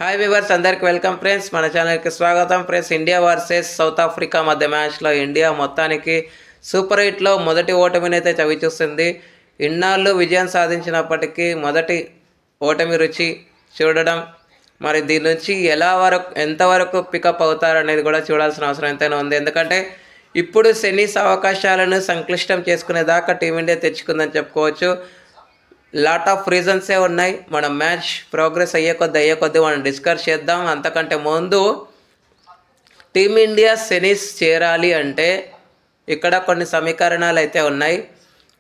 Hi viewers, అందరికి welcome friends. మన ఛానల్కి స్వాగతం friends. India versus south Africa మధ్య మ్యాచ్లో ఇండియా మొత్తానికి సూపర్ ఎయిట్లో మొదటి ఓటమిని అయితే చవిచూస్తుంది. ఇన్నాళ్ళు విజయం సాధించినప్పటికీ మొదటి ఓటమి రుచి చూడడం, మరి దీని నుంచి ఎంతవరకు పికప్ అవుతారనేది కూడా చూడాల్సిన అవసరం ఎంతైనా ఉంది. ఎందుకంటే ఇప్పుడు సెమీస్ అవకాశాలను సంక్లిష్టం చేసుకునేదాకా టీమిండియా తెచ్చుకుందని చెప్పుకోవచ్చు. లాట్ ఆఫ్ రీజన్సే ఉన్నాయి. మనం మ్యాచ్ ప్రోగ్రెస్ అయ్యే కొద్దీ మనం డిస్కస్ చేద్దాం. అంతకంటే ముందు టీమిండియా సెమీస్ చేరాలి అంటే ఇక్కడ కొన్ని సమీకరణాలు అయితే ఉన్నాయి.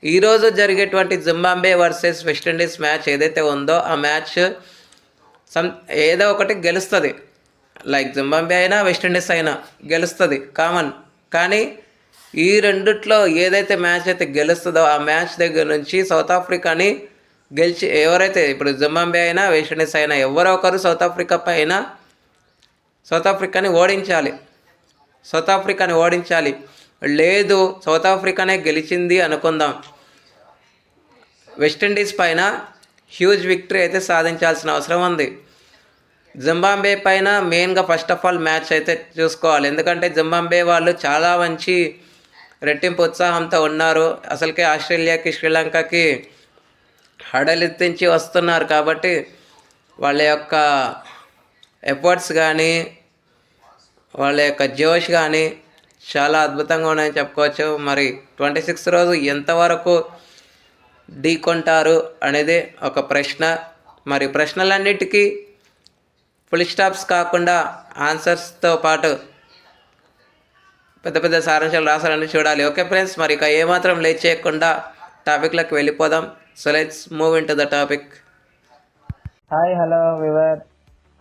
ఈరోజు జరిగేటువంటి జింబాబ్వే వర్సెస్ వెస్టిండీస్ మ్యాచ్ ఏదైతే ఉందో ఆ మ్యాచ్ ఏదో ఒకటి గెలుస్తుంది. లైక్ జింబాబ్వే అయినా వెస్టిండీస్ అయినా గెలుస్తుంది కామన్. కానీ ఈ రెండిట్లో ఏదైతే మ్యాచ్ అయితే గెలుస్తుందో ఆ మ్యాచ్ దగ్గర నుంచి సౌత్ ఆఫ్రికాని గెలిచి ఎవరైతే ఇప్పుడు జింబాబ్వే అయినా వెస్టిండీస్ అయినా ఎవరో ఒకరు సౌత్ ఆఫ్రికాని ఓడించాలి. లేదు సౌత్ ఆఫ్రికానే గెలిచింది అనుకుందాం, వెస్టిండీస్ పైన హ్యూజ్ విక్టరీ అయితే సాధించాల్సిన అవసరం ఉంది. జింబాబ్వే పైన మెయిన్గా ఫస్ట్ ఆఫ్ ఆల్ మ్యాచ్ అయితే చూసుకోవాలి. ఎందుకంటే జింబాబ్వే వాళ్ళు చాలా మంచి రెట్టింపు ఉత్సాహంతో ఉన్నారు. అసలుకే ఆస్ట్రేలియాకి శ్రీలంకకి హడలెత్తించి వస్తున్నారు. కాబట్టి వాళ్ళ యొక్క ఎఫర్ట్స్ కానీ వాళ్ళ యొక్క జోష్ కానీ చాలా అద్భుతంగా ఉన్నాయని చెప్పుకోవచ్చు. మరి 26 రోజు ఎంతవరకు ఢీకొంటారు అనేది ఒక ప్రశ్న. మరి ప్రశ్నలన్నిటికీ ఫుల్ స్టాప్స్ కాకుండా ఆన్సర్స్తో పాటు పెద్ద పెద్ద సారాంశాలు రాసాలని చూడాలి. ఓకే ఫ్రెండ్స్, మరి ఇక ఏమాత్రం లేట్ చేయకుండా టాపిక్లోకి వెళ్ళిపోదాం. So let's move in to the topic. Hi hello we were,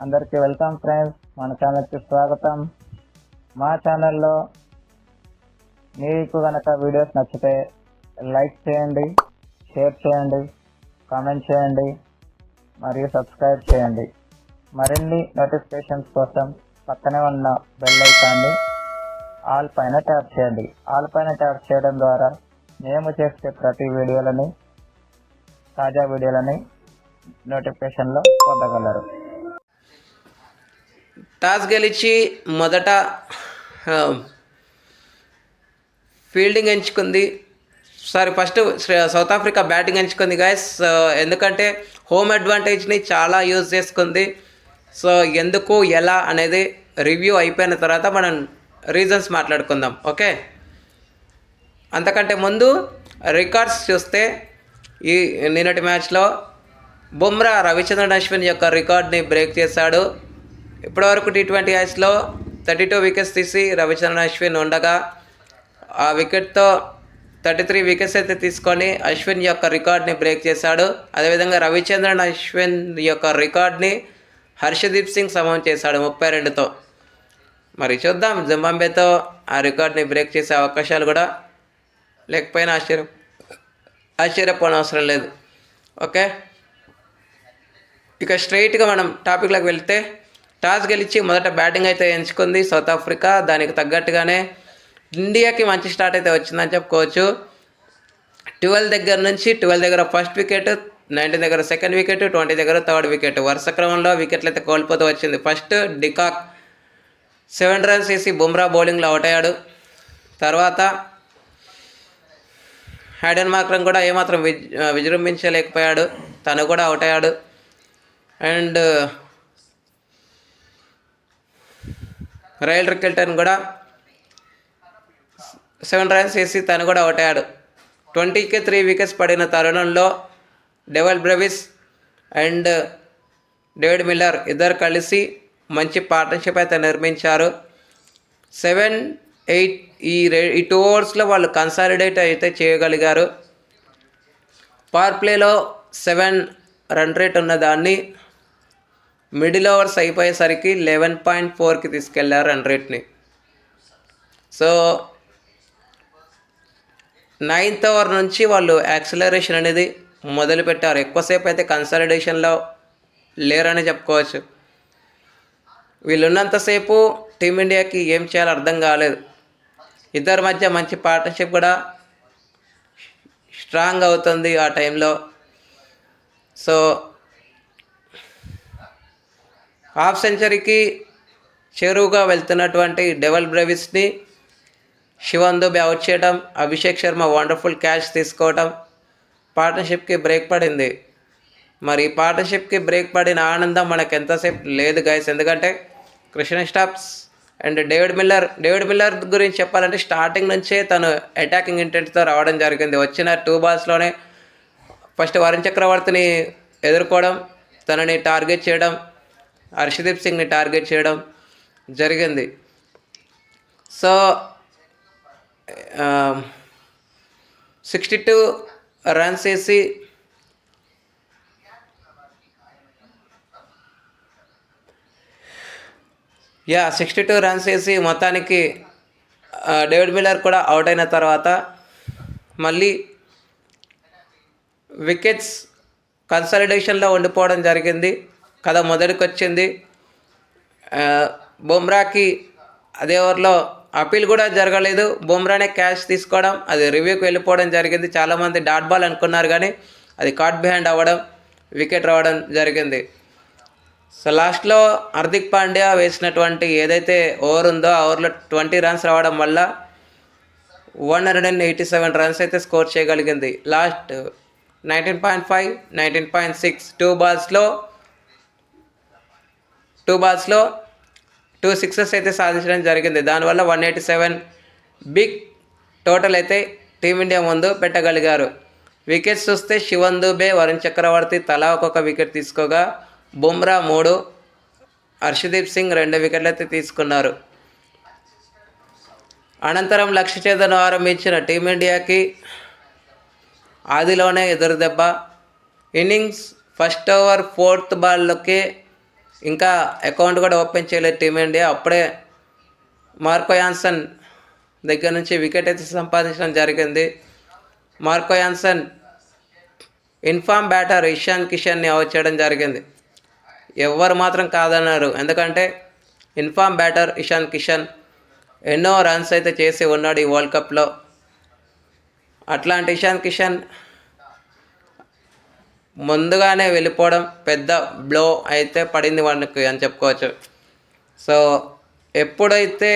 అందరికీ వెల్కమ్ ఫ్రెండ్స్. మన ఛానల్కి స్వాగతం. మా ఛానల్లో మీకు కనుక వీడియోస్ నచ్చితే లైక్ చేయండి, షేర్ చేయండి, కామెంట్ చేయండి మరియు సబ్స్క్రైబ్ చేయండి. మరిన్ని నోటిఫికేషన్స్ కోసం పక్కనే ఉన్న బెల్ ఐకాన్ని ఆల్ పైన ట్యాప్ చేయండి. ఆల్ పైన ట్యాప్ చేయడం ద్వారా మేము చేసే ప్రతి తాజా వీడియోలని నోటిఫికేషన్లో పొందగలరు. టాస్ గెలిచి మొదట ఫీల్డింగ్ ఎంచుకుంది. ఫస్ట్ సౌత్ ఆఫ్రికా బ్యాటింగ్ ఎంచుకుంది గైస్. ఎందుకంటే హోమ్ అడ్వాంటేజ్ని చాలా యూజ్ చేసుకుంది. సో ఎందుకు ఎలా అనేది రివ్యూ అయిపోయిన తర్వాత మనం రీజన్స్ మాట్లాడుకుందాం. ఓకే, అంతకంటే ముందు రికార్డ్స్ చూస్తే ఈ నిన్నటి మ్యాచ్లో బుమ్రా రవిచంద్రన్ అశ్విన్ యొక్క రికార్డ్ని బ్రేక్ చేశాడు. ఇప్పటివరకు T20 మ్యాచ్లో 32 వికెట్స్ తీసి రవిచంద్రన్ అశ్విన్ ఉండగా ఆ వికెట్తో 33 వికెట్స్ అయితే తీసుకొని అశ్విన్ యొక్క రికార్డ్ని బ్రేక్ చేశాడు. అదేవిధంగా రవిచంద్రన్ అశ్విన్ యొక్క రికార్డ్ని హర్షదీప్ సింగ్ సమం చేశాడు 32తో. మరి చూద్దాం, జింబాబ్వేతో ఆ రికార్డ్ని బ్రేక్ చేసే అవకాశాలు కూడా లేకపోయినా ఆశ్చర్యపోనవసరం లేదు. ఓకే, ఇక స్ట్రైట్గా మనం టాపిక్లోకి వెళ్తే టాస్ గెలిచి మొదట బ్యాటింగ్ అయితే ఎంచుకుంది సౌత్ ఆఫ్రికా. దానికి తగ్గట్టుగానే ఇండియాకి మంచి స్టార్ట్ అయితే వచ్చిందని చెప్పుకోవచ్చు. 12 దగ్గర ఫస్ట్ వికెట్, 19 దగ్గర సెకండ్ వికెట్, 20 దగ్గర థర్డ్ వికెట్, వరుస క్రమంలో వికెట్లు అయితే కోల్పోతూ వచ్చింది. ఫస్ట్ డికాక్ 7 రన్స్ వేసి బుమ్రా బౌలింగ్లో అవుట్ అయ్యాడు. తర్వాత హ్యాడెన్ మార్క్రమ్ కూడా ఏమాత్రం విజృంభించలేకపోయాడు, తను కూడా అవుట్ అయ్యాడు. అండ్ రైల్ రికెల్టన్ కూడా 7 రన్స్ వేసి తను కూడా అవుట్ అయ్యాడు. 20కి 3 వికెట్స్ పడిన తరుణంలో devil Brevis and David Miller ఇద్దరు కలిసి మంచి పార్ట్నర్షిప్ అయితే నిర్మించారు. 7-8 ఈ 2 ఓవర్స్లో వాళ్ళు కన్సాలిడేట్ అయితే చేయగలిగారు. పవర్ ప్లేలో 7 రన్ రేట్ ఉన్నదాన్ని మిడిల్ ఓవర్స్ అయిపోయేసరికి 11.4కి తీసుకెళ్లారు రన్ రేట్ని. సో 9th ఓవర్ నుంచి వాళ్ళు యాక్సిలరేషన్ అనేది మొదలుపెట్టారు. ఎక్కువసేపు అయితే కన్సాలిడేషన్లో లేరని చెప్పుకోవచ్చు. వీళ్ళున్నంతసేపు టీమిండియాకి ఏం చేయాలో అర్థం కాలేదు. ఇద్దరి మధ్య మంచి పార్ట్నర్షిప్ కూడా స్ట్రాంగ్ అవుతుంది ఆ టైంలో. సో హాఫ్ సెంచరీకి చేరువుగా వెళ్తున్నటువంటి డెవల్ బ్రేవిస్ని శివన్ దుబే అవుట్ చేయడం, అభిషేక్ శర్మ వండర్ఫుల్ క్యాచ్ తీసుకోవడం, పార్ట్నర్షిప్కి బ్రేక్ పడింది. మరి ఈ పార్ట్నర్షిప్కి బ్రేక్ పడిన ఆనందం మనకు ఎంతసేపు లేదు గైస్. ఎందుకంటే Krishna stops and David Miller గురించి చెప్పాలంటే స్టార్టింగ్ నుంచే తను అటాకింగ్ ఇంటెంట్తో రావడం జరిగింది. వచ్చిన 2 బాల్స్లోనే ఫస్ట్ వరుణ్ చక్రవర్తిని ఎదుర్కోవడం, తనని టార్గెట్ చేయడం, హర్షదీప్ సింగ్ని టార్గెట్ చేయడం జరిగింది. సో 62 రన్స్ వేసి 62 రన్స్ వేసి మొత్తానికి డేవిడ్ మిల్లర్ కూడా అవుట్ అయిన తర్వాత మళ్ళీ వికెట్స్ కన్సాలిడేషన్లో ఉండిపోవడం జరిగింది. కథ మొదటికి వచ్చింది. బుమ్రాకి అదే ఓవర్లో అపీల్ కూడా జరగలేదు. బుమ్రానే క్యాచ్ తీసుకోవడం, అది రివ్యూకి వెళ్ళిపోవడం జరిగింది. చాలామంది డాట్ బాల్ అనుకున్నారు కానీ అది కాట్ బిహైండ్ అవ్వడం, వికెట్ రావడం జరిగింది. సో లాస్ట్లో హార్దిక్ పాండ్యా వేసినటువంటి ఏదైతే ఓవర్ ఉందో ఆ ఓవర్లో 20 రన్స్ రావడం వల్ల 187 రన్స్ అయితే స్కోర్ చేయగలిగింది. లాస్ట్ 19.5, 19.6 2 బాల్స్లో 2 సిక్సెస్ అయితే సాధించడం జరిగింది. దానివల్ల 187 బిగ్ టోటల్ అయితే టీమిండియా ముందు పెట్టగలిగారు. వికెట్స్ చూస్తే శివన్ దుబే, వరుణ్ చక్రవర్తి తలా ఒక్కొక్క వికెట్ తీసుకోగా బుమ్రా 3, హర్షదీప్ సింగ్ 2 వికెట్లు అయితే తీసుకున్నారు. అనంతరం లక్ష్య ఛేదన ఆరంభించిన టీమిండియాకి ఆదిలోనే ఎదురు దెబ్బ. ఇన్నింగ్స్ ఫస్ట్ ఓవర్ 4th బాల్లోకి ఇంకా అకౌంట్ కూడా ఓపెన్ చేయలేదు టీమిండియా. అప్పుడే మార్కో యాన్సన్ దగ్గర నుంచి వికెట్ అయితే సంపాదించడం జరిగింది. Marco Jansen in form batter Ishan కిషన్ని అవుట్ చేయడం జరిగింది. ఎవ్వరు మాత్రం కాదన్నారు. ఎందుకంటే ఇన్ఫామ్ బ్యాటర్ ఇషాన్ కిషన్ ఎన్నో రన్స్ అయితే చేసి ఉన్నాడు ఈ వరల్డ్ కప్లో. అట్లాంటి ఇషాన్ కిషన్ ముందుగానే వెళ్ళిపోవడం పెద్ద బ్లో అయితే పడింది వానికి అని చెప్పుకోవచ్చు. సో ఎప్పుడైతే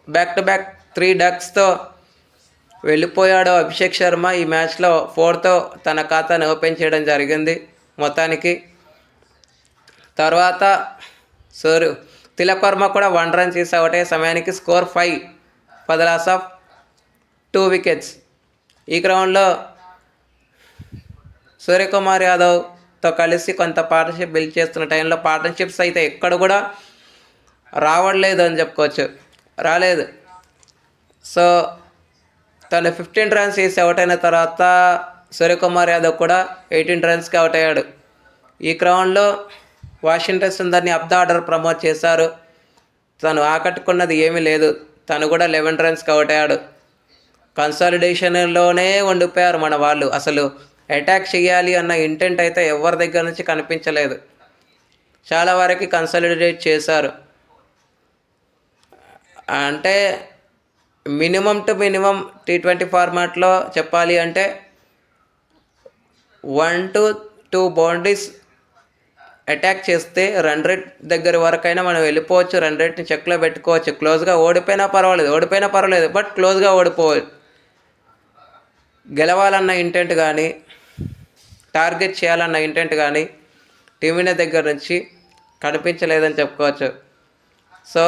బ్యాక్ టు బ్యాక్ 3 డక్స్తో వెళ్ళిపోయాడో అభిషేక్ శర్మ, ఈ మ్యాచ్లో 4తో తన ఖాతాను ఓపెన్ చేయడం జరిగింది మొత్తానికి. తర్వాత తిలక్ వర్మ కూడా 1 రన్ చేసి అవుట్ అయ్యే సమయానికి score 5 for the loss of 2 wickets. ఈ గ్రౌండ్లో సూర్యకుమార్ యాదవ్తో కలిసి కొంత పార్ట్నర్షిప్ బిల్డ్ చేస్తున్న టైంలో పార్ట్నర్షిప్స్ అయితే ఎక్కడ కూడా రావట్లేదు అని చెప్పుకోవచ్చు, రాలేదు. సో తను 15 రన్స్ వేసి అవుట్ అయిన తర్వాత సూర్యకుమార్ యాదవ్ కూడా 18 రన్స్కి అవుట్ అయ్యాడు. ఈ క్రమంలో వాషింగ్టన్ సుందర్ని అప్ ద ఆర్డర్ ప్రమోట్ చేశారు. తను ఆకట్టుకున్నది ఏమీ లేదు. తను కూడా 11 రన్స్కి అవుట్ అయ్యాడు. కన్సాలిడేషన్లోనే ఉండిపోయారు మన వాళ్ళు. అసలు అటాక్ చేయాలి అన్న ఇంటెంట్ అయితే ఎవరి దగ్గర నుంచి కనిపించలేదు. చాలా వరకు కన్సాలిడేట్ చేశారు. అంటే మినిమం టు మినిమం T20 ఫార్మాట్లో చెప్పాలి అంటే 1 to 2 బౌండరీస్ అటాక్ చేస్తే రన్ రేట్ దగ్గర వరకైనా మనం వెళ్ళిపోవచ్చు. రన్ రేట్ని చెక్లో పెట్టుకోవచ్చు. క్లోజ్గా ఓడిపోయినా పర్వాలేదు, బట్ క్లోజ్గా ఓడిపోవచ్చు. గెలవాలన్న ఇంటెంట్ కానీ టార్గెట్ చేయాలన్న ఇంటెంట్ కానీ టీమిండియా దగ్గర నుంచి కనిపించలేదని చెప్పుకోవచ్చు. సో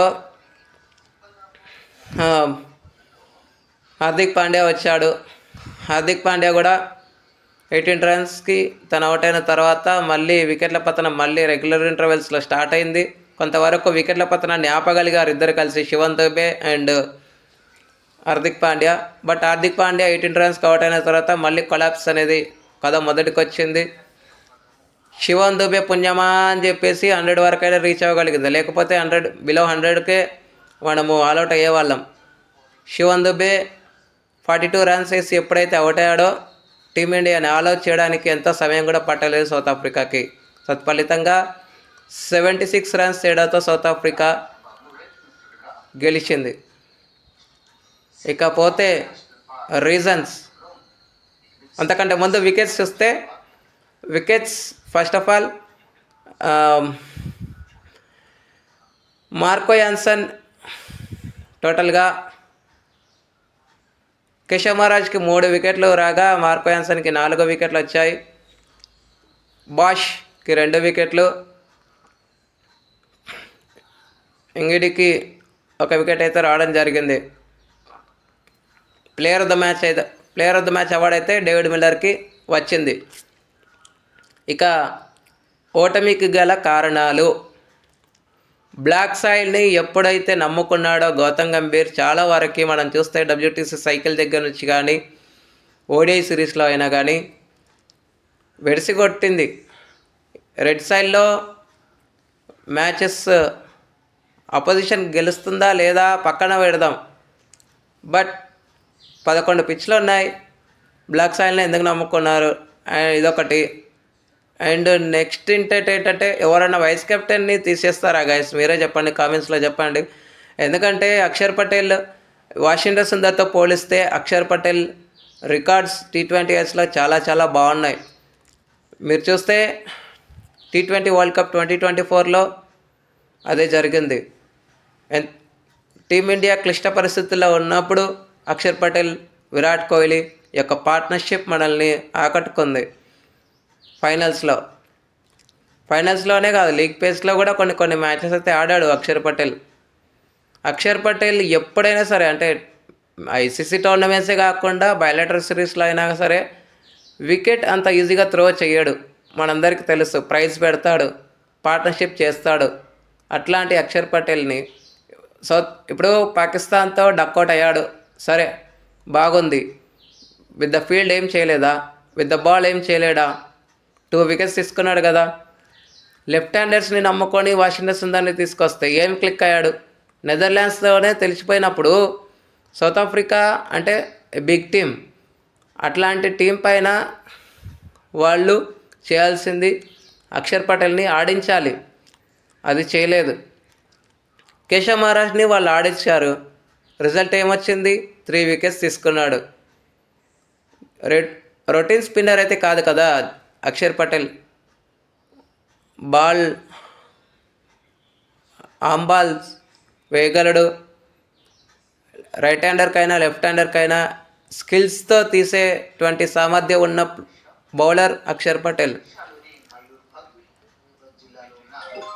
హార్దిక్ పాండ్యా వచ్చాడు. హార్దిక్ పాండ్యా కూడా 18 రన్స్కి తను అవుట్ అయిన తర్వాత మళ్ళీ వికెట్ల పతనం మళ్ళీ రెగ్యులర్ ఇంటర్వెల్స్లో స్టార్ట్ అయింది. కొంతవరకు వికెట్ల పతనాన్ని ఆపగలిగారు ఇద్దరు కలిసి, శివన్ దుబే అండ్ హార్దిక్ పాండ్యా. బట్ హార్దిక్ పాండ్యా 18 రన్స్కి అవుట్ అయిన తర్వాత మళ్ళీ కొలాప్స్ అనేది కథ మొదటికి వచ్చింది. శివన్ దుబే పుణ్యమా అని చెప్పేసి 100 వరకైనా రీచ్ అవ్వగలిగింది. లేకపోతే 100 బిలో 100కే మనము ఆల్అవుట్ అయ్యేవాళ్ళం. శివన్ దుబే 42 రన్స్ వేసి ఎప్పుడైతే అవుట్ అయ్యాడో టీమిండియాని ఆల్అవుట్ చేయడానికి ఎంతో సమయం కూడా పట్టలేదు సౌత్ ఆఫ్రికాకి. తత్ఫలితంగా 76 రన్స్ తేడాతో సౌత్ ఆఫ్రికా గెలిచింది. ఇకపోతే రీజన్స్, అంతకంటే ముందు వికెట్స్ చూస్తే wickets first of all Marco Jansen టోటల్గా కేశవ్ మహారాజ్కి 3 వికెట్లు రాగా మార్కో యాన్సన్కి 4 వికెట్లు వచ్చాయి. బాష్కి 2 వికెట్లు, ఇంగిడికి 1 వికెట్ అయితే రావడం జరిగింది. Player of the match award అయితే డేవిడ్ మిల్లర్కి వచ్చింది. ఇక ఓటమికి గల కారణాలు. బ్లాక్ సాయిల్ని ఎప్పుడైతే నమ్ముకున్నాడో గౌతమ్ గంభీర్ చాలా వరకు మనం చూస్తే WTC సైకిల్ దగ్గర నుంచి కానీ ఓడిఐ సిరీస్లో అయినా కానీ వెడిసిగొట్టింది. రెడ్ సాయిల్లో మ్యాచెస్ అపోజిషన్ గెలుస్తుందా లేదా పక్కన పెడదాం, బట్ 11 పిచ్లు ఉన్నాయి. బ్లాక్ సాయిల్ని ఎందుకు నమ్ముకున్నారు ఇదొకటి. అండ్ నెక్స్ట్ ఏంటంటే ఎవరైనా వైస్ కెప్టెన్ని తీసేస్తారా గైస్? మీరే చెప్పండి, కామెంట్స్లో చెప్పండి. ఎందుకంటే అక్షర్ పటేల్ వాషింగ్టన్ సుందర్తో పోలిస్తే అక్షర్ పటేల్ రికార్డ్స్ T20Sలో చాలా చాలా బాగున్నాయి. మీరు చూస్తే T20 వరల్డ్ కప్ 2024లో అదే జరిగింది. టీమిండియా క్లిష్ట పరిస్థితుల్లో ఉన్నప్పుడు అక్షర్ పటేల్, విరాట్ కోహ్లీ యొక్క పార్ట్నర్షిప్ మనల్ని ఆకట్టుకుంది. ఫైనల్స్లోనే కాదు, లీగ్ పేస్లో కూడా కొన్ని మ్యాచెస్ అయితే ఆడాడు అక్షర్ పటేల్ ఎప్పుడైనా సరే, అంటే ICC టోర్నమెంట్సే కాకుండా బయలాటరల్ సిరీస్లో అయినా సరే వికెట్ అంత ఈజీగా త్రో చేయడు. మనందరికీ తెలుసు, ప్రైజ్ పెడతాడు, పార్ట్నర్షిప్ చేస్తాడు. అట్లాంటి అక్షర్ పటేల్ని ఇప్పుడు పాకిస్తాన్తో డక్అవుట్ అయ్యాడు, సరే బాగుంది. విత్ ద ఫీల్డ్ ఏం చేయలేదా? విత్ ద బాల్ ఏం చేయలేడా? 2 వికెట్స్ తీసుకున్నాడు కదా. లెఫ్ట్ హ్యాండర్స్ని నమ్ముకొని వాషింగ్టన్ సుందర్ని తీసుకొస్తే ఏం క్లిక్ అయ్యాడు? నెదర్లాండ్స్తోనే తెలిసిపోయినప్పుడు సౌత్ ఆఫ్రికా అంటే బిగ్ టీం, అట్లాంటి టీం పైన వాళ్ళు చేయాల్సింది అక్షర్ పటేల్ని ఆడించాలి. అది చేయలేదు. కేశవ్ మహారాజ్ని వాళ్ళు ఆడించారు. రిజల్ట్ ఏమొచ్చింది? 3 వికెట్స్ తీసుకున్నాడు. రొటీన్ స్పిన్నర్ అయితే కాదు కదా అక్షర్ పటేల్. ఆమ్ బాల్స్ వేయగలడు. రైట్ హ్యాండర్కైనా లెఫ్ట్ హ్యాండర్కైనా స్కిల్స్తో తీసేటువంటి సామర్థ్యం ఉన్న bowler Akshar Patel.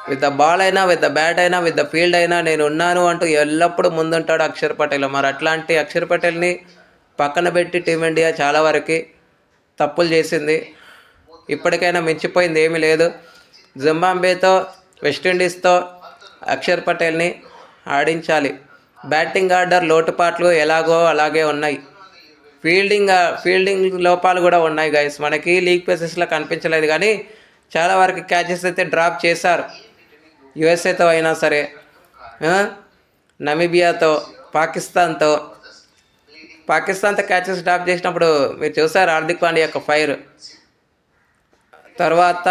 With the ball అయినా, విత్ ద బ్యాట్ అయినా, విత్ ద ఫీల్డ్ అయినా నేను ఉన్నాను అంటూ ఎల్లప్పుడూ ముందుంటాడు అక్షర్ పటేల్. మరి అట్లాంటి అక్షర్ పటేల్ని పక్కన పెట్టి టీమిండియా చాలా వరకు తప్పులు చేసింది. ఇప్పటికైనా మించిపోయింది ఏమీ లేదు. జింబాబ్వేతో, వెస్టిండీస్తో అక్షర్ పటేల్ని ఆడించాలి. బ్యాటింగ్ ఆర్డర్ లోటుపాట్లు ఎలాగో అలాగే ఉన్నాయి. ఫీల్డింగ్ లోపాలు కూడా ఉన్నాయి గైస్. మనకి లీగ్ పేసెస్లో కనిపించలేదు కానీ చాలా వరకు క్యాచెస్ అయితే డ్రాప్ చేశారు. USA అయినా సరే, నమీబియాతో, పాకిస్తాన్తో క్యాచెస్ డ్రాప్ చేసినప్పుడు మీరు చూసారు హార్దిక్ పాండ్యా యొక్క ఫైర్. తర్వాత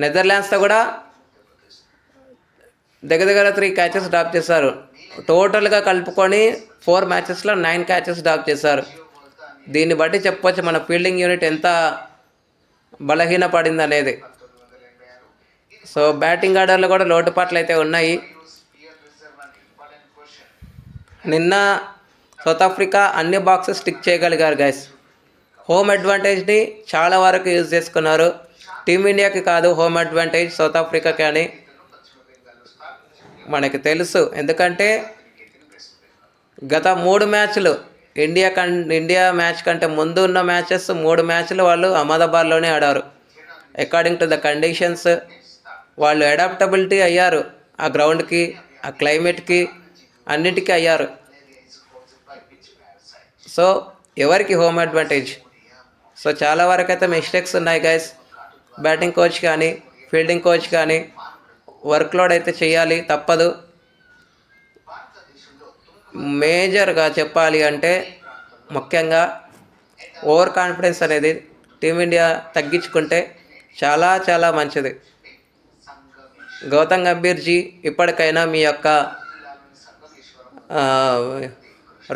నెదర్లాండ్స్తో కూడా దగ్గర 3 క్యాచెస్ డ్రాప్ చేశారు. టోటల్గా కలుపుకొని 4 మ్యాచెస్లో 9 క్యాచెస్ డ్రాప్ చేశారు. దీన్ని బట్టి చెప్పవచ్చు మన ఫీల్డింగ్ యూనిట్ ఎంత బలహీనపడింది అనేది. సో బ్యాటింగ్ ఆర్డర్లో కూడా లోటుపాట్లు అయితే ఉన్నాయి. నిన్న సౌత్ ఆఫ్రికా అన్ని బాక్సెస్ టిక్ చేయగలిగారు గైస్. హోమ్ అడ్వాంటేజ్ని చాలా వరకు యూజ్ చేసుకున్నారు. టీమిండియాకి కాదు హోమ్ అడ్వాంటేజ్ సౌత్ ఆఫ్రికాకి అని మనకి తెలుసు. ఎందుకంటే గత 3 మ్యాచ్లు ఇండియా మ్యాచ్ కంటే ముందు ఉన్న మ్యాచెస్ 3 మ్యాచ్లు వాళ్ళు అహ్మదాబాద్లోనే ఆడారు. అకార్డింగ్ టు ద కండిషన్స్ వాళ్ళు అడాప్టబిలిటీ అయ్యారు. ఆ గ్రౌండ్కి, ఆ క్లైమేట్కి, అన్నిటికీ అయ్యారు. సో ఎవరికి హోమ్ అడ్వాంటేజ్? సో చాలా వరకు అయితే మిస్టేక్స్ ఉన్నాయి గైస్. బ్యాటింగ్ కోచ్ కానీ ఫీల్డింగ్ కోచ్ కానీ వర్క్లోడ్ అయితే చేయాలి, తప్పదు. మేజర్గా చెప్పాలి అంటే ముఖ్యంగా ఓవర్ కాన్ఫిడెన్స్ అనేది టీమిండియా తగ్గించుకుంటే చాలా చాలా మంచిది. గౌతమ్ గంభీర్జీ ఇప్పటికైనా మీ యొక్క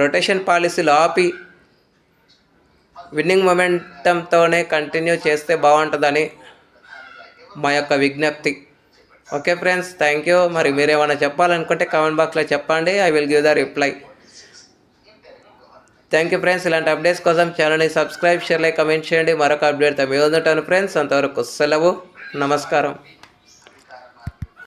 రొటేషన్ పాలసీలు ఆపి విన్నింగ్ మొమెంటంతోనే కంటిన్యూ చేస్తే బాగుంటుందని మా యొక్క విజ్ఞప్తి. Okay friends, thank you. మరి మీరు ఏమైనా చెప్పాలనుకుంటే కామెంట్ బాక్స్లో చెప్పండి, I will give the reply. Thank you friends. ఇలాంటి అప్డేట్స్ కోసం ఛానల్ని సబ్స్క్రైబ్, షేర్, లైక్, కమెంట్ చేయండి. మరొక అప్డేట్తో మీ ఉంటాను ఫ్రెండ్స్. అంతవరకు సెలవు, నమస్కారం.